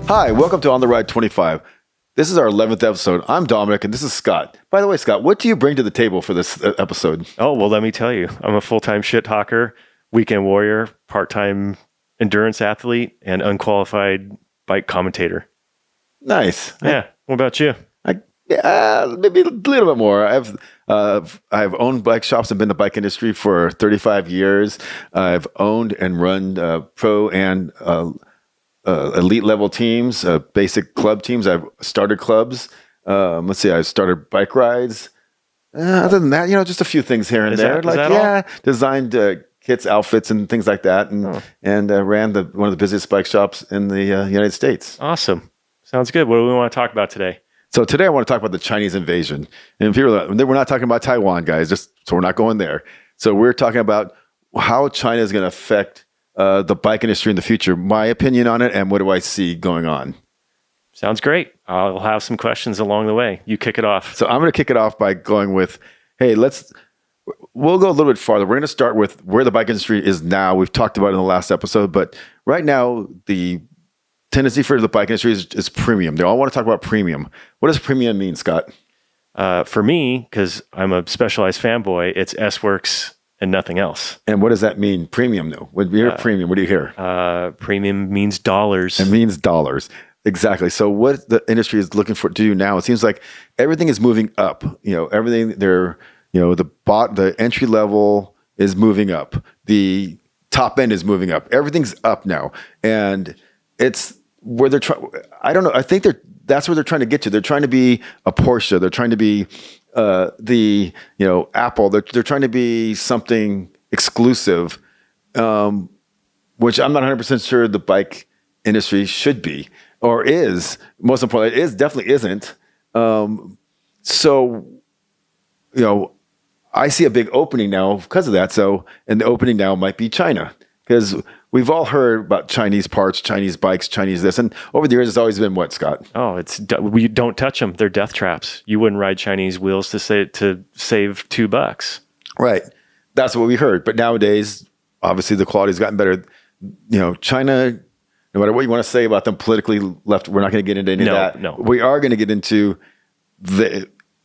Hi, welcome to On the Ride 25. This is our 11th episode. I'm Dominic, and this is Scott. By the way, Scott, what do you bring to the table for this episode? Oh, well, let me tell you. I'm a full-time shit talker, weekend warrior, part-time endurance athlete, and unqualified bike commentator. Nice. Yeah. What about you? Maybe a little bit more. I've owned bike shops and been in the bike industry for 35 years. I've owned and run pro and elite level teams, basic club teams. I've started clubs. I've started bike rides. Other than that, just a few things here and there. Designed kits, outfits, and things like that, and ran one of the busiest bike shops in the United States. Awesome. Sounds good. What do we want to talk about today? So today I want to talk about the Chinese invasion. And we're not talking about Taiwan, guys, so we're not going there. So we're talking about how China is going to affect the bike industry in the future, my opinion on it, and what do I see going on. Sounds great. I'll have some questions along the way. You kick it off. So I'm going to kick it off by going with, we'll go a little bit farther. We're going to start with where the bike industry is now. We've talked about it in the last episode, but right now the tendency for the bike industry is premium. They all want to talk about premium. What does premium mean, Scott? For me, because I'm a Specialized fanboy, it's S-Works and nothing else. And what does that mean? Premium, though. When you hear premium, what do you hear? Premium means dollars. It means dollars. Exactly. So what the industry is looking for to do now, it seems like everything is moving up. Everything the entry level is moving up. The top end is moving up. Everything's up now. And it's where they're trying. I don't know. I think that's where they're trying to get to. They're trying to be a Porsche. They're trying to be Apple. They're trying to be something exclusive, which I'm not 100% sure the bike industry should be or is. Most importantly, it definitely isn't. I see a big opening now because of that. And the opening now might be China, because we've all heard about Chinese parts, Chinese bikes, Chinese this. And over the years, it's always been what, Scott? Oh, we don't touch them. They're death traps. You wouldn't ride Chinese wheels to save $2. Right. That's what we heard. But nowadays, obviously, the quality's gotten better. China, no matter what you want to say about them politically left, we're not going to get into any of that. No. We are going to get into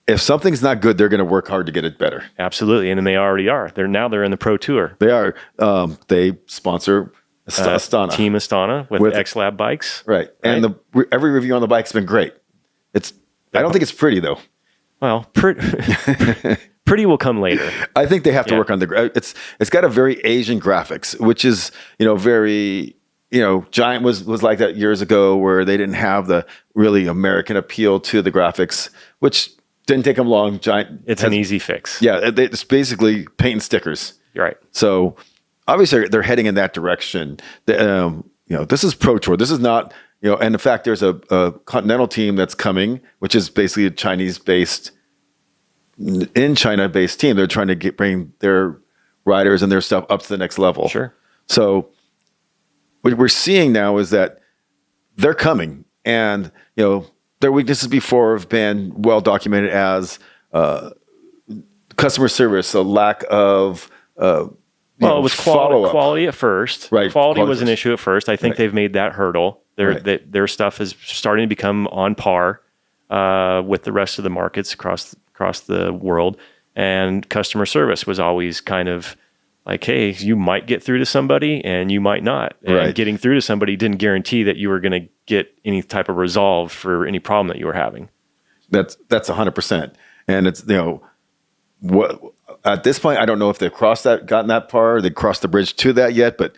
if something's not good, they're going to work hard to get it better. Absolutely. And then they already are. They're in the Pro Tour. They are. They sponsor Astana. Team Astana with X-Lab bikes. Right. And every review on the bike's been great. I don't think it's pretty, though. Well, pretty will come later. I think they have to work on it's got a very Asian graphics, which is, very, Giant was like that years ago, where they didn't have the really American appeal to the graphics, which didn't take them long. Giant. It's an easy fix. Yeah. It's basically paint and stickers. You're right. So obviously they're heading in that direction. This is Pro Tour. This is not, and in fact, there's a continental team that's coming, which is basically a Chinese-based team. They're trying to bring their riders and their stuff up to the next level. Sure. So what we're seeing now is that they're coming, and their weaknesses before have been well documented as customer service, a lack of it was quality at first. Right. Quality was an issue at first. I think they've made that hurdle. Their stuff is starting to become on par with the rest of the markets across the world. And customer service was always kind of like, hey, you might get through to somebody and you might not. And getting through to somebody didn't guarantee that you were going to get any type of resolve for any problem that you were having. That's 100%. And it's, what at this point, I don't know if they've gotten that far, they crossed the bridge to that yet, but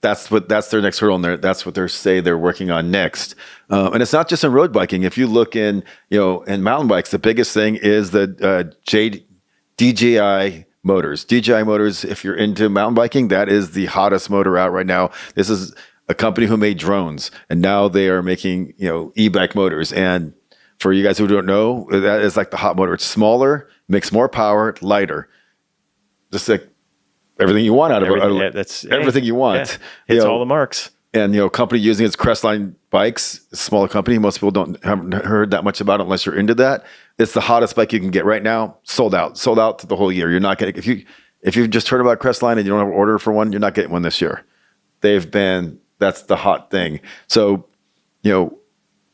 that's their next hurdle, and that's what they're working on next. And it's not just in road biking. If you look in mountain bikes, the biggest thing is the DJI motors. DJI motors, if you're into mountain biking, that is the hottest motor out right now. This is a company who made drones, and now they are making, e-bike motors. And for you guys who don't know, that is like the hot motor. It's smaller, makes more power, lighter. Just like everything you want out of it. That's everything you want. Yeah, it's all the marks. And, company using its Crestline bikes, a smaller company. Most people haven't heard that much about it unless you're into that. It's the hottest bike you can get right now. Sold out to the whole year. You're not getting, if you've just heard about Crestline and you don't have an order for one, you're not getting one this year. That's the hot thing. So,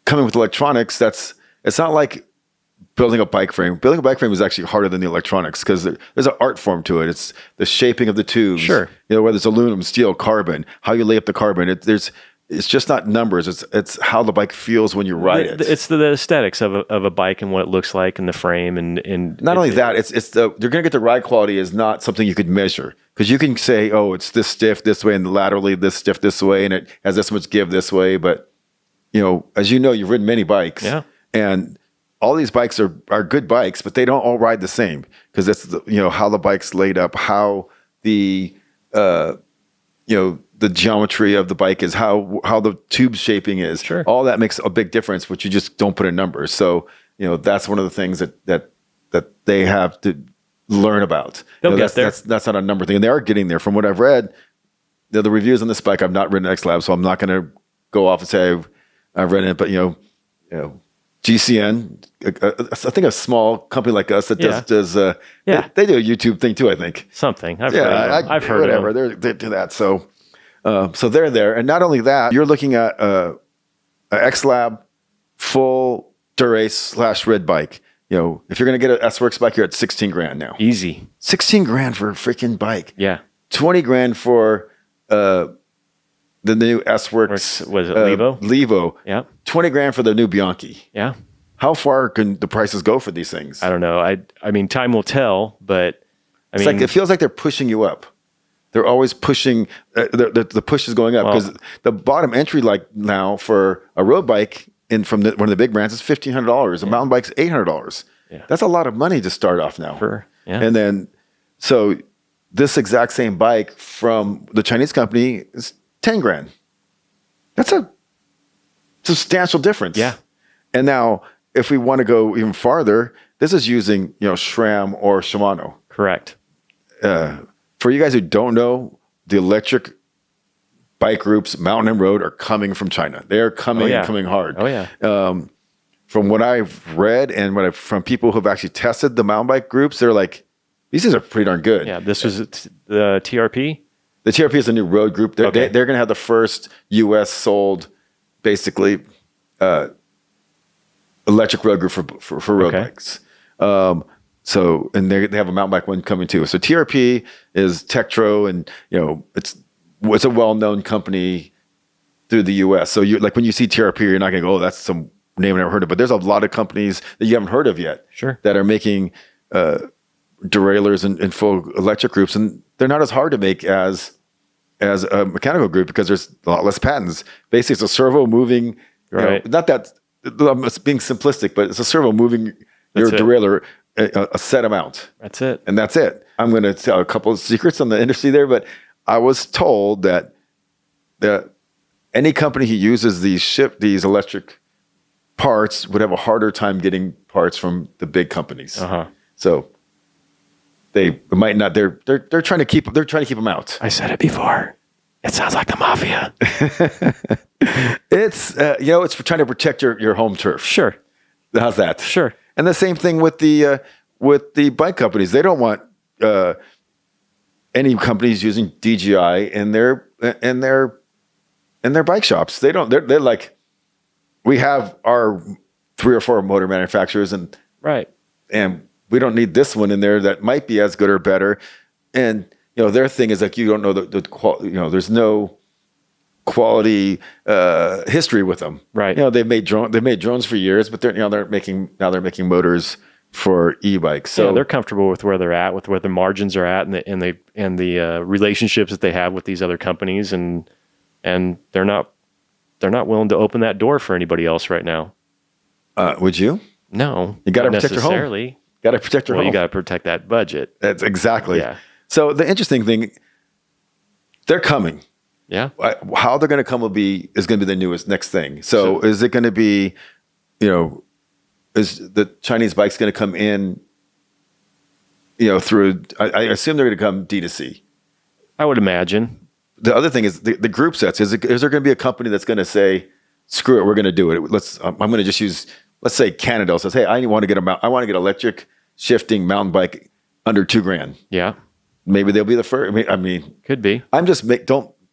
coming with electronics, it's not like building a bike frame. Building a bike frame is actually harder than the electronics because there's an art form to it. It's the shaping of the tubes. Sure. Whether it's aluminum, steel, carbon, how you lay up the carbon. It's just not numbers. It's how the bike feels when you ride it. It's the aesthetics of a bike and what it looks like and the frame and not only that, you're going to get the ride quality is not something you could measure because you can say, oh, it's this stiff this way and laterally this stiff this way and it has this much give this way. But as you know, you've ridden many bikes, and all these bikes are good bikes, but they don't all ride the same because it's how the bike's laid up, how the the geometry of the bike is, how the tube shaping is. Sure. All that makes a big difference, which you just don't put in numbers. So that's one of the things that they have to learn about. They'll get there. That's not a number thing, and they are getting there. From what I've read, the reviews on this bike, I've not ridden X-Lab, so I'm not going to go off and say I've ridden it. But GCN, I think a small company like us that does they do a YouTube thing too. I think something. I've heard whatever. They do that. So they're there, and not only that, you're looking at a X-Lab full Dura-Ace / red bike. If you're going to get an S-Works bike, you're at $16,000 now. Easy. $16,000 for a freaking bike. Yeah. $20,000 for the new S-Works. Was it Levo? Levo. Yeah. $20,000 for the new Bianchi. Yeah. How far can the prices go for these things? I don't know. I mean, time will tell, but it feels like they're pushing you up. They're always pushing. The push is going up because the bottom entry, like now for a road bike from one of the big brands, is $1,500. A mountain bike's $800. Yeah. That's a lot of money to start off now. Sure. Yeah. And then, so this exact same bike from the Chinese company is $10,000. That's a substantial difference. Yeah. And now, if we want to go even farther, this is using SRAM or Shimano. Correct. For you guys who don't know, the electric bike groups, mountain and road, are coming from China. They are coming hard. Oh yeah. From what I've read and from people who have actually tested the mountain bike groups, they're like, these things are pretty darn good. Yeah. This was the TRP. The TRP is a new road group. They're going to have the first U.S. sold, basically, electric road group for road bikes. And they have a mountain bike one coming too. So TRP is Tektro, and it's a well-known company through the U.S. So when you see TRP, you're not going to go, oh, that's some name I never heard of. But there's a lot of companies that you haven't heard of yet, that are making derailleurs and full electric groups, and they're not as hard to make as a mechanical group because there's a lot less patents. Basically, it's a servo moving. Not that I'm being simplistic, but it's a servo moving your derailleur a set amount. That's it. And that's it. I'm going to tell a couple of secrets on the industry there, but I was told that any company who uses these electric parts would have a harder time getting parts from the big companies. So they might not. They're trying to keep them out. I said it before. It sounds like the mafia. It's it's for trying to protect your home turf. Sure. How's that? Sure. And the same thing with the bike companies. They don't want any companies using DJI in their bike shops. They don't. They're like, we have our 3 or 4 motor manufacturers, and we don't need this one in there that might be as good or better. And their thing is like, you don't know the quality. There's no quality history with them. Right. They've made drones for years, but they're making motors for e-bikes. So they're comfortable with where they're at, with where the margins are at, and the relationships that they have with these other companies, and they're not willing to open that door for anybody else right now. Would you? No, you got to protect your home. Got to protect your home. You got to protect that budget. That's exactly. Yeah. So the interesting thing, they're coming. Yeah. How they're going to come is going to be the next thing. So is it going to be, is the Chinese bikes going to come in, through, I assume thgoing to come D2C. I would imagine. The other thing is the group sets. Is there going to be a company that's going to say, screw it, we're going to do it. I'm going to just use, let's say Canada says, hey, I want to get electric shifting mountain bike under $2,000. Yeah. Maybe they'll be the first. I mean, could be.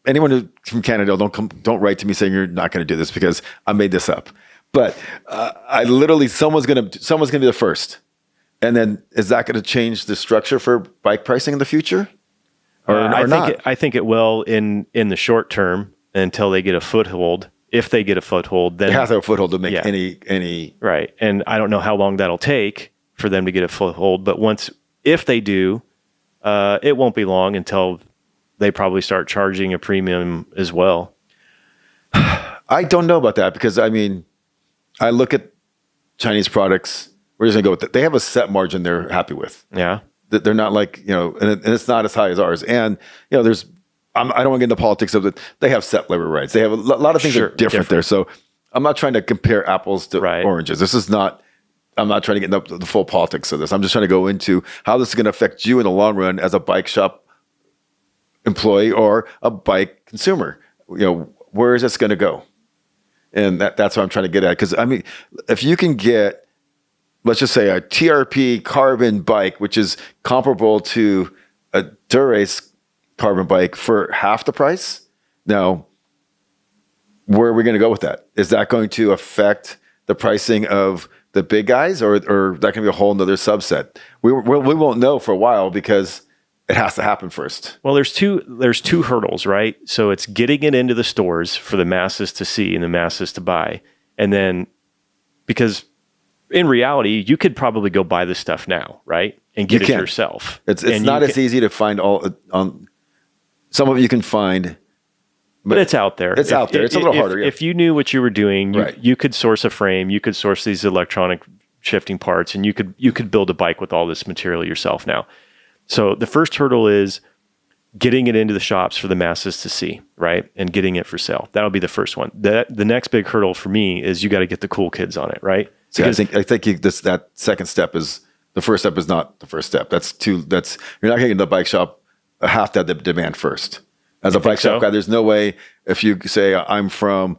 Anyone who's from Canada, don't write to me saying you're not going to do this because I made this up. But I literally, someone's gonna be the first, and then is that going to change the structure for bike pricing in the future, or not? I think it will in the short term until they get a foothold. If they get a foothold, then They have to have a foothold to make any right. And I don't know how long that'll take for them to get a foothold, but if they do, it won't be long until they probably start charging a premium as well. I don't know about that because I mean, I look at Chinese products. We're just gonna go with it. They have a set margin they're happy with. Yeah, They're not like and it's not as high as ours. And there's I don't want to get into politics of it. They have set labor rights. They have a lot of things that are different there. So I'm not trying to compare apples to oranges. This is not. I'm not trying to get into the full politics of this. I'm just trying to go into how this is going to affect you in the long run as a bike shop employee or a bike consumer. Where is this going to go? And that's what I'm trying to get at. Because I mean, if you can get, let's just say, a TRP carbon bike, which is comparable to a Dura-Ace carbon bike for half the price, now where are we going to go with that? Is that going to affect the pricing of the big guys, or that can be a whole nother subset? We won't know for a while because it has to happen first. Well, there's two hurdles, right? So it's getting it into the stores for the masses to see and the masses to buy. And then, because in reality, you could probably go buy this stuff now, right? And get it yourself. It's not as easy to find all some of it you can find. But it's out there. It's out there. It's a little harder. If you knew what you were doing, you could source a frame, you could source these electronic shifting parts, and you could build a bike with all this material yourself now. So the first hurdle is getting it into the shops for the masses to see, right? And getting it for sale. That'll be the first one. The next big hurdle for me is you got to get the cool kids on it, right? See, I think that second step is the first step is not the first step. You're not going to get the bike shop have to have the demand first. As a bike shop guy, there's no way if you say I'm from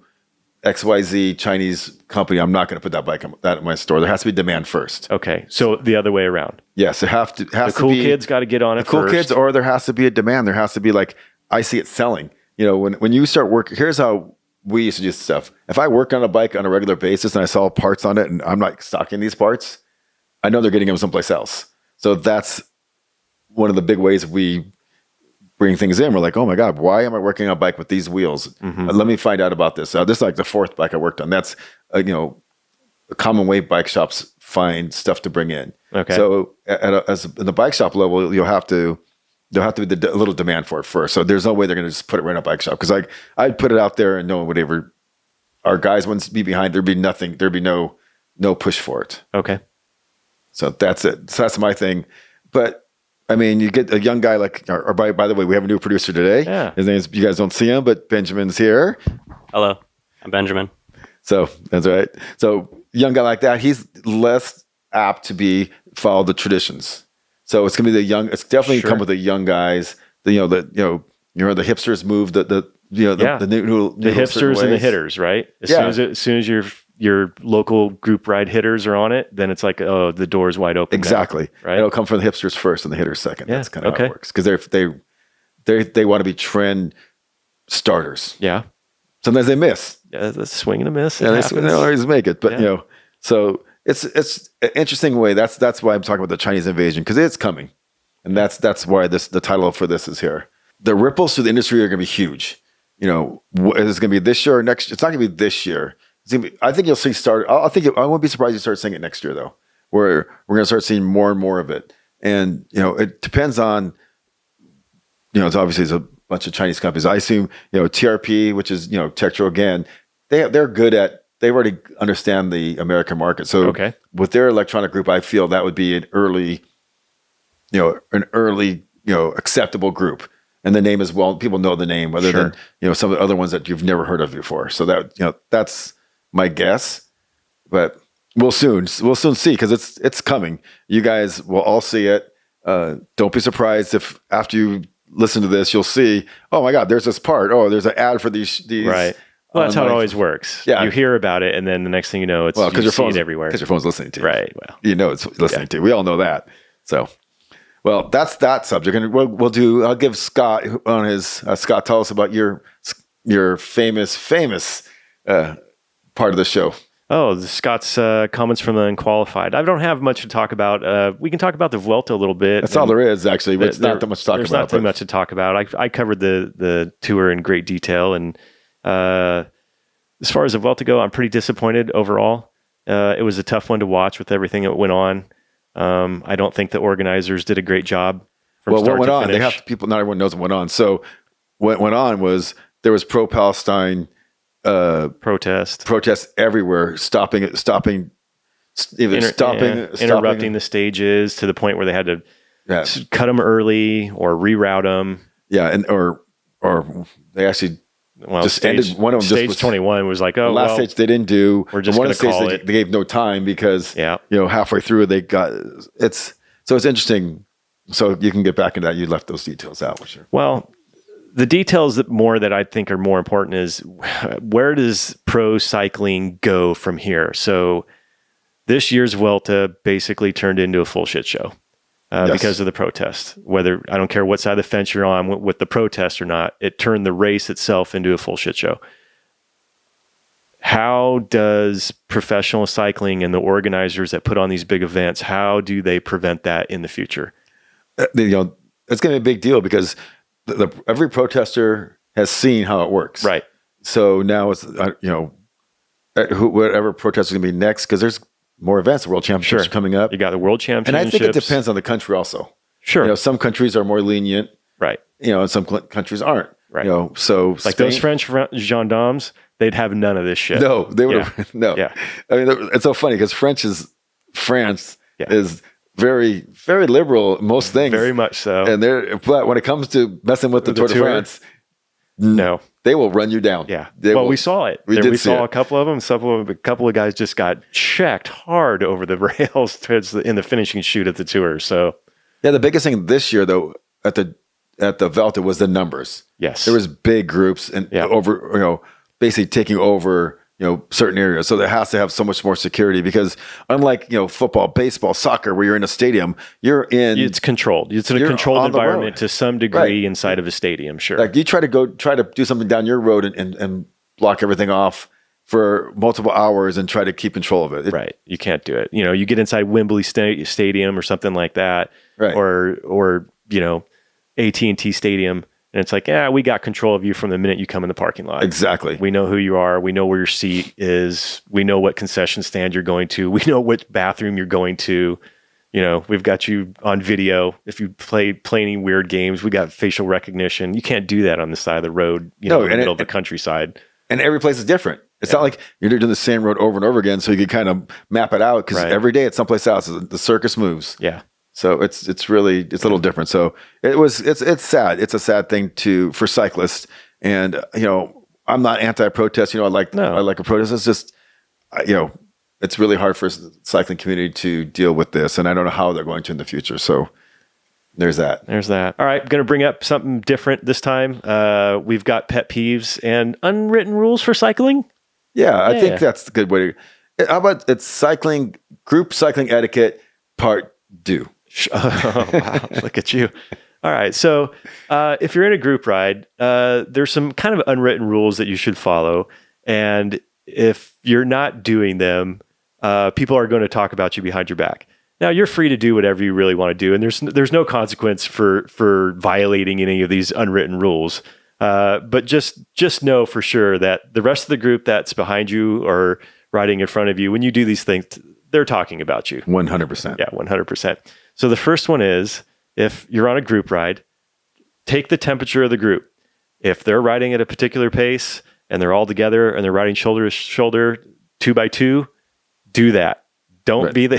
XYZ Chinese company, I'm not going to put that bike in my store. There has to be demand first. Okay, so the other way around. Yes, it has to. The cool kids got to get on it. The cool kids, or there has to be a demand. There has to be like I see it selling. When you start working, here's how we used to do stuff. If I work on a bike on a regular basis and I saw parts on it, and I'm not stocking these parts, I know they're getting them someplace else. So that's one of the big ways we bring things in. We're like, oh my God, why am I working on a bike with these wheels? Mm-hmm. Let me find out about this. This is like the fourth bike I worked on. That's, a common way bike shops find stuff to bring in. Okay. So as in the bike shop level, there'll have to be a little demand for it first. So there's no way they're going to just put it right in a bike shop. Because I'd put it out there and no one would ever, our guys wouldn't be behind. There'd be nothing. There'd be no push for it. Okay. So that's it. So that's my thing. But I mean, you get a young guy like, or by the way, we have a new producer today. Yeah. His name is, you guys don't see him, but Benjamin's here. Hello, I'm Benjamin. So that's right. So young guy like that, he's less apt to follow the traditions. So it's gonna be it's definitely come with the young guys. The hipsters move the new the hipsters and the hitters, right? As soon as your local group ride hitters are on it, then it's like, oh, the door's wide open. Exactly. Now, right? It'll come from the hipsters first and the hitters second. Yeah. That's kind of how it works. Because they want to be trend starters. Yeah. Sometimes they miss. Yeah, the swing and a miss. Yeah, they don't always make it. But so it's an interesting way. That's why I'm talking about the Chinese invasion, because it's coming. And that's why the title for this is here. The ripples through the industry are gonna be huge. Is it gonna be this year or next? It's not gonna be this year. I think you'll see I won't be surprised you start seeing it next year though, where we're going to start seeing more and more of it. And, it depends on, it's obviously it's a bunch of Chinese companies. I assume, TRP, which is, Tektro again, they're good they already understand the American market. So with their electronic group, I feel that would be an early, acceptable group. And the name as well, people know the name other than, some of the other ones that you've never heard of before. So that, that's my guess, but we'll soon see, because it's coming. You guys will all see it. Don't be surprised if after you listen to this, you'll see, oh my God, there's this part. Oh, there's an ad for these. Right. Well, that's how it always works. Yeah. You hear about it, and then the next thing you know, it's because your phone's everywhere. Because your phone's listening to you. Right. Well, it's listening to you. We all know that. So, well, that's that subject, and we'll do. I'll give Scott on his. Scott, tell us about your famous part of the show. Oh, Scott's comments from the unqualified. I don't have much to talk about. We can talk about the Vuelta a little bit. That's all there is, actually. It's not that much to talk there's about. There's not too much to talk about. I covered the tour in great detail. And as far as the Vuelta go, I'm pretty disappointed overall. It was a tough one to watch with everything that went on. I don't think the organizers did a great job from start to finish. What went on? Not everyone knows what went on. So what went on was there was pro-Palestine protests everywhere, interrupting the stages to the point where they had to cut them early or reroute them. Yeah, or they actually just ended one of them. Stage 21 was like, the last stage they didn't do. We're just going to call it. They gave no time because halfway through they got it's interesting. So you can get back into that. You left those details out, for sure. Well, the details that I think are more important is where does pro cycling go from here? So this year's Vuelta basically turned into a full shit show because of the protest. Whether I don't care what side of the fence you're on with the protest or not, it turned the race itself into a full shit show. How does professional cycling and the organizers that put on these big events, how do they prevent that in the future? It's going to be a big deal because every protester has seen how it works. Right. So now it's, whatever protest is going to be next, because there's more events. The World Championships are coming up. You got the World Championships. And I think it depends on the country also. Sure. Some countries are more lenient. Right. And some countries aren't. Right. So like Spain, those French gendarmes, they'd have none of this shit. No, they would have. No. Yeah. I mean, it's so funny because France is very, very liberal in most things. Very much so. But when it comes to messing with the Tour de France, no, they will run you down. Yeah. We saw it. We saw a couple of them. A couple of guys just got checked hard over the rails in the finishing shoot at the Tour. So the biggest thing this year though at the Vuelta was the numbers. Yes, there was big groups and over basically taking over certain areas. So there has to have so much more security because unlike, football, baseball, soccer, where you're in a stadium, it's controlled. It's in a controlled environment to some degree inside of a stadium. Sure. Like you try to do something down your road and block everything off for multiple hours and try to keep control of it. Right. You can't do it. You get inside Wembley Stadium or something like that, right. or AT&T Stadium. And it's like, we got control of you from the minute you come in the parking lot. Exactly. We know who you are. We know where your seat is. We know what concession stand you're going to. We know which bathroom you're going to. We've got you on video. If you play any weird games, we got facial recognition. You can't do that on the side of the road, in the middle of the countryside. And every place is different. It's not like you're doing the same road over and over again, so you can kind of map it out because every day it's someplace else. The circus moves. Yeah. So it's a little different. So it's sad. It's a sad thing for cyclists. And I'm not anti-protest. I like a protest. It's just it's really hard for the cycling community to deal with this, and I don't know how they're going to in the future. So there's that. All right, I'm going to bring up something different this time. We've got pet peeves and unwritten rules for cycling. Yeah, I think that's the good way to. How about it's group cycling etiquette part 2. Oh, wow. Look at you. All right. So if you're in a group ride, there's some kind of unwritten rules that you should follow. And if you're not doing them, people are going to talk about you behind your back. Now, you're free to do whatever you really want to do. And there's no consequence for violating any of these unwritten rules. But just know for sure that the rest of the group that's behind you or riding in front of you, when you do these things, they're talking about you. 100%. Yeah, 100%. So the first one is, if you're on a group ride, take the temperature of the group. If they're riding at a particular pace and they're all together and they're riding shoulder to shoulder, 2 by 2, do that. Don't be the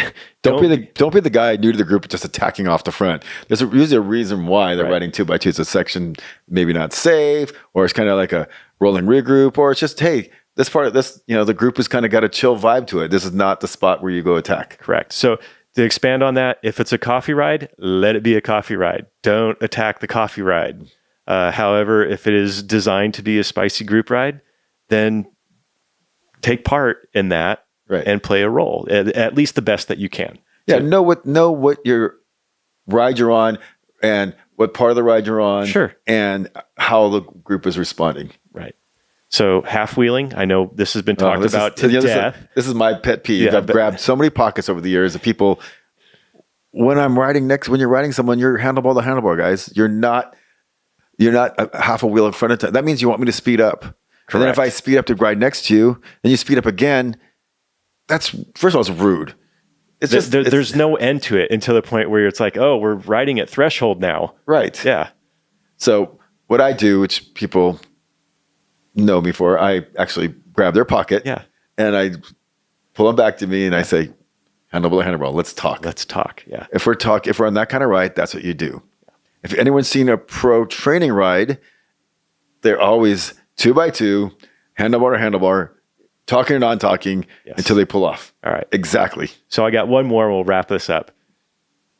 guy new to the group just attacking off the front. There's usually a reason why they're riding 2 by 2. It's a section maybe not safe, or it's kind of like a rolling regroup, or it's just, hey, this part of this, the group has kind of got a chill vibe to it. This is not the spot where you go attack. Correct. So to expand on that, if it's a coffee ride, let it be a coffee ride. Don't attack the coffee ride. However, if it is designed to be a spicy group ride, then take part in that and play a role, at least the best that you can. Yeah, know what your ride you're on and what part of the ride you're on. Sure. And how the group is responding. Right. So half wheeling, I know this has been talked about to death. This is my pet peeve. Yeah, I've grabbed so many pockets over the years of people. When you're riding someone, you're handlebar to handlebar, guys. You're not a half a wheel in front of time. That means you want me to speed up. Correct. And then if I speed up to ride next to you, and you speed up again, that's, first of all, it's rude. There's no end to it until the point where it's like, oh, we're riding at threshold now. Right. Yeah. So what I do, which people know me for, I actually grab their pocket. Yeah. And I pull them back to me and I say, handlebar to handlebar, let's talk. Yeah. If we're on that kind of ride, that's what you do. If anyone's seen a pro training ride, they're always 2x2, handlebar to handlebar, talking or non-talking until they pull off. All right. Exactly. So I got one more and we'll wrap this up.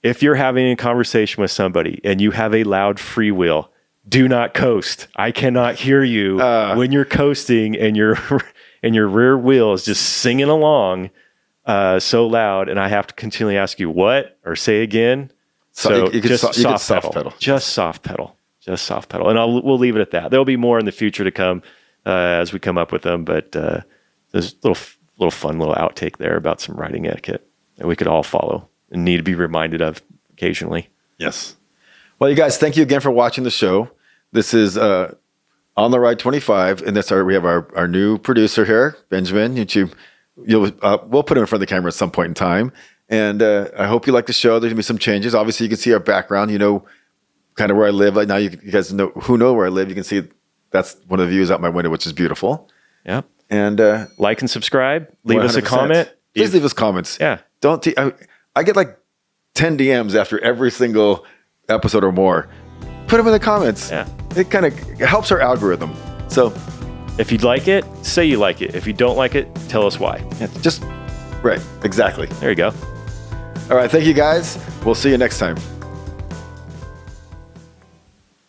If you're having a conversation with somebody and you have a loud freewheel, do not coast. I cannot hear you when you're coasting and your rear wheel is just singing along so loud, and I have to continually ask you what or say again. So you could soft pedal. Just soft pedal. And we'll leave it at that. There'll be more in the future to come as we come up with them, but there's a little fun little outtake there about some riding etiquette that we could all follow and need to be reminded of occasionally. Yes. Well, you guys, thank you again for watching the show. This is On the Ride 25, and we have our new producer here, Benjamin. We'll put him in front of the camera at some point in time. And I hope you like the show. There's going to be some changes. Obviously, you can see our background. You know kind of where I live. Like now you guys know where I live. You can see that's one of the views out my window, which is beautiful. Yeah. And like and subscribe. Leave 100%. Us a comment. Please leave us comments. Yeah. I get like 10 DMs after every single episode or more. Put them in the comments. Yeah. It kind of helps our algorithm. So if you'd like it, say you like it. If you don't like it, tell us why. Yeah, right. Exactly. There you go. All right. Thank you guys. We'll see you next time.